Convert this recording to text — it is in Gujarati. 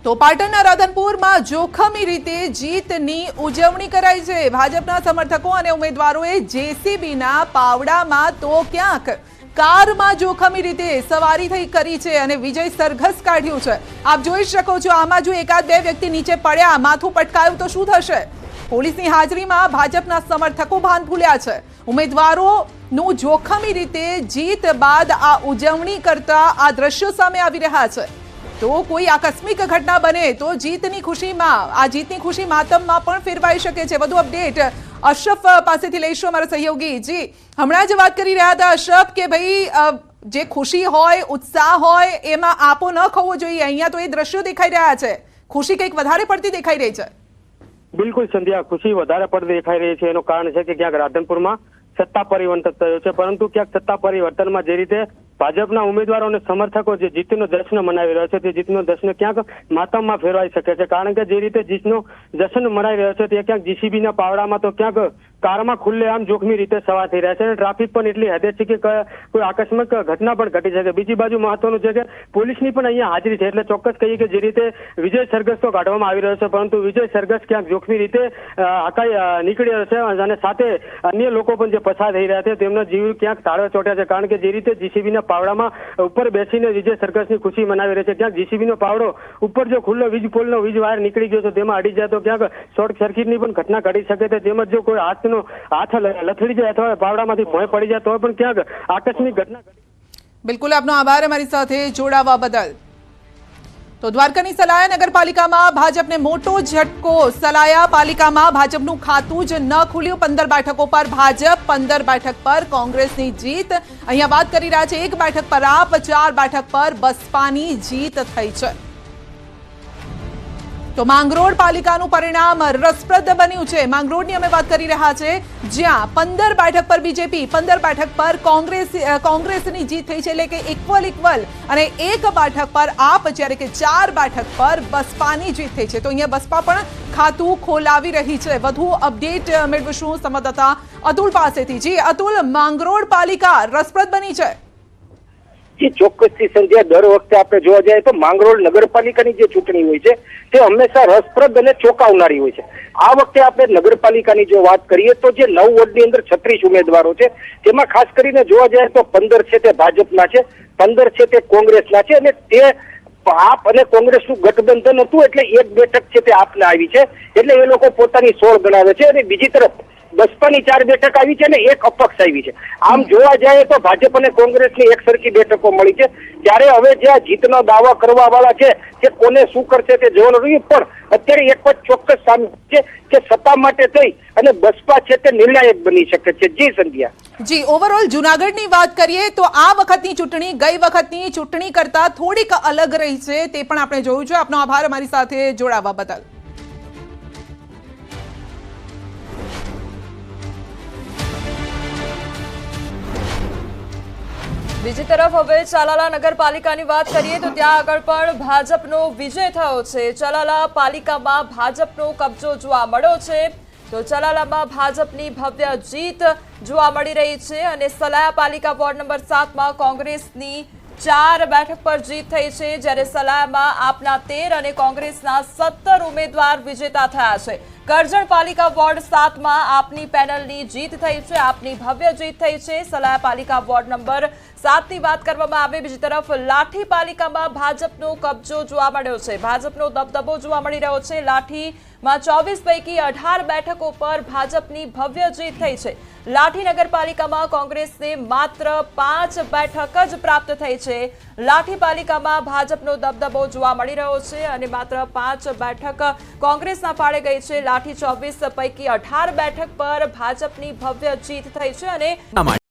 તો પાટણના રાધનપુરમાં જોખમી રીતે જીતની ઉજવણી કરાઈ છે। ભાજપના સમર્થકો અને ઉમેદવારોએ જેસીબીના પાવડામાં તો ક્યાંક કારમાં જોખમી રીતે સવારી કરી છે અને વિજય સરઘસ કાઢ્યું છે। આપ જોઈ શકો છો, આમાં જો એકાદ બે વ્યક્તિ નીચે પડ્યા, માથું પટકાયું તો શું થશે? પોલીસની હાજરીમાં ભાજપના સમર્થકો ભાન ભૂલ્યા છે। ઉમેદવારોનું જોખમી રીતે જીત બાદ આ ઉજવણી કરતા આ દ્રશ્યો સામે આવી રહ્યા છે। તો કોઈ આકસ્મિક ઘટના બને તો જીતની ખુશી માતમમાં પણ ફેરવાઈ શકે છે। વધુ અપડેટ અશરફ પાસેથી લઈશું, અમારા સહયોગી જી। હમણાં જ વાત કરી રહ્યા હતા અશરફ કે ભાઈ જે ખુશી હોય, ઉત્સાહ હોય, એમાં આપો ન ખોવો જોઈએ। અહીંયા તો એ દ્રશ્યો દેખાઈ રહ્યા છે, ખુશી કંઈક વધારે પડતી દેખાઈ રહી છે। બિલકુલ સંધ્યા, ખુશી વધારે પડતી દેખાઈ રહી છે। એનું કારણ છે કે ક્યાંક રાધનપુરમાં સત્તા પરિવર્તન થયું છે, પરંતુ ક્યાંક સત્તા પરિવર્તનમાં જે રીતે ભાજપના ઉમેદવારો અને સમર્થકો જે જીતનો જશ્ન મનાવી રહ્યા છે તે જીતનો જશ્ન ક્યાંક માતમમાં ફેરવાઈ શકે છે। કારણ કે જે રીતે જીતનો જશ્ન મનાવી રહ્યો છે તે ક્યાંક જીસીબીના પાવડામાં તો ક્યાંક કારમાં ખુલ્લેઆમ જોખમી રીતે સવાર થઈ રહ્યા છે અને ટ્રાફિક પણ એટલી હદે છે કે કોઈ આકસ્મિક ઘટના પણ ઘટી શકે। બીજી બાજુ મહત્વનું છે કે પોલીસની પણ અહીંયા હાજરી છે, એટલે ચોક્કસ કહીએ કે જે રીતે વિજય સરઘસ તો કાઢવામાં આવી રહ્યો છે, પરંતુ વિજય સરઘસ ક્યાંક જોખમી રીતે નીકળી રહ્યો છે અને સાથે અન્ય લોકો પણ જે પસાર થઈ રહ્યા છે તેમના જીવ ક્યાંક તાળવે ચોટ્યા છે। કારણ કે જે રીતે જીસીબીના પાવડામાં ઉપર બેસીને વિજય સરઘસની ખુશી મનાવી રહી છે, ક્યાંક જીસીબીનો પાવડો ઉપર જો ખુલ્લો વીજ પોલનો વીજ વાયર નીકળી ગયો છે તેમાં અડી જાય તો ક્યાંક શોર્ટ સર્કિટની પણ ઘટના ઘટી શકે છે। તેમજ જો કોઈ હાથ લથડી જાય અથવા પાવડામાંથી ભોંય પડી જાય તો પણ ક્યાંક આકસ્મિક ઘટના ઘટી। બિલકુલ, આપનો આભાર અમારી સાથે જોડાવા બદલ। તો દ્વારકાની સલાયા નગરપાલિકામાં ભાજપને મોટો ઝટકો। સલાયા પાલિકામાં ભાજપનું ખાતું જ ન ખુલ્યું। 15 બેઠકો પર ભાજપ, 15 બેઠક પર કોંગ્રેસની જીત। અહીંયા વાત કરી રહ્યા છે 1 બેઠક પર આપ, 4 બેઠક પર બસપાની જીત થઈ છે। તો માંગરોળ પાલિકાનું પરિણામ રસપ્રદ બન્યું છે। માંગરોળની અમે વાત કરી રહ્યા છે, જ્યાં 15 બેઠક પર બીજેપી, 15 બેઠક પર કોંગ્રેસની જીત થઈ છે, એટલે કે ઇક્વલ અને 1 બેઠક પર આપ, જ્યારે કે 4 બેઠક પર બસપાની જીત થઈ છે। તો અહીંયા બસપા પણ ખાતું ખોલાવી રહી છે। વધુ અપડેટ મેળવીશું સંવાદદાતા અતુલ પાસેથી। જી અતુલ, માંગરોળ પાલિકા રસપ્રદ બની છે। ચોક્કસથી સંજ્ઞા, દર વખતે આપણે જોવા જઈએ તો માંગરોળ નગરપાલિકાની જે ચૂંટણી હોય છે તે હંમેશા રસપ્રદ અને ચોંકાવનારી હોય છે। આ વખતે આપણે નગરપાલિકાની જો વાત કરીએ તો જે 9 વોર્ડની અંદર 36 ઉમેદવારો છે, તેમાં ખાસ કરીને જોવા જાય તો 15 છે તે ભાજપના છે, 15 છે તે કોંગ્રેસના છે અને તે આપ અને કોંગ્રેસનું ગઠબંધન હતું, એટલે 1 બેઠક છે તે આપને આવી છે, એટલે એ લોકો પોતાની સોળ ગણાવે છે। અને બીજી તરફ બસપાની 4 બેઠક આવી છે અને 1 અપક્ષ આવી છે। આમ જોવા જાય તો ભાજપ અને કોંગ્રેસની એક સરખી બેઠકો મળી છે। ત્યારે હવે જે આ જીતનો દાવા કરવા વાળા છે તે કોને શું કરશે તે જોવાનું રહ્યું। પણ અત્યારે એક વાત ચોક્કસ સામે છે કે સત્તા માટે થઈ અને બસપા છે તે નિર્ણાયક બની શકે છે। જી સંધ્યા। જી, ઓવરઓલ જૂનાગઢની વાત કરીએ તો આ વખતની ચૂંટણી ગઈ વખતની ચૂંટણી કરતા થોડીક અલગ રહી છે, તે પણ આપણે જોયું છે। આપનો આભાર અમારી સાથે જોડાવા બદલ। બીજી તરફ હવે ચલાલા નગરપાલિકાની વાત કરીએ તો ત્યાં આગળ પણ ભાજપનો વિજય થયો છે। ચલાલા પાલિકામાં ભાજપનો કબજો જોવા મળ્યો છે। તો ચલાલામાં ભાજપની ભવ્ય જીત જોવા મળી રહી છે અને સલાયા પાલિકા વોર્ડ નંબર 7માં કોંગ્રેસની 4 બેઠક પર જીત થઈ છે, જ્યારે સલાયામાં આપના 13 અને કોંગ્રેસના 17 ઉમેદવાર વિજેતા થયા છે। કરજણ પાલિકા વોર્ડ 7માં આપની પેનલની જીત થઈ છે, આપની ભવ્ય જીત થઈ છે। સલાયા પાલિકા વોર્ડ નંબર 7ની વાત કરવામાં આવે, બીજી તરફ લાઠી પાલિકામાં ભાજપનો કબજો જોવા મળ્યો છે, ભાજપનો દબદબો જોવા મળી રહ્યો છે। લાઠીમાં 24 પૈકી 18 બેઠકો પર ભાજપની ભવ્ય જીત થઈ છે। લાઠી નગરપાલિકામાં કોંગ્રેસને માત્ર 5 બેઠક જ પ્રાપ્ત થઈ છે। લાઠી પાલિકામાં ભાજપનો દબદબો જોવા મળી રહ્યો છે અને માત્ર 5 બેઠક કોંગ્રેસના ફાળે ગઈ છે। લાઠી 24 પૈકી 18 બેઠક પર ભાજપની ભવ્ય જીત થઈ છે અને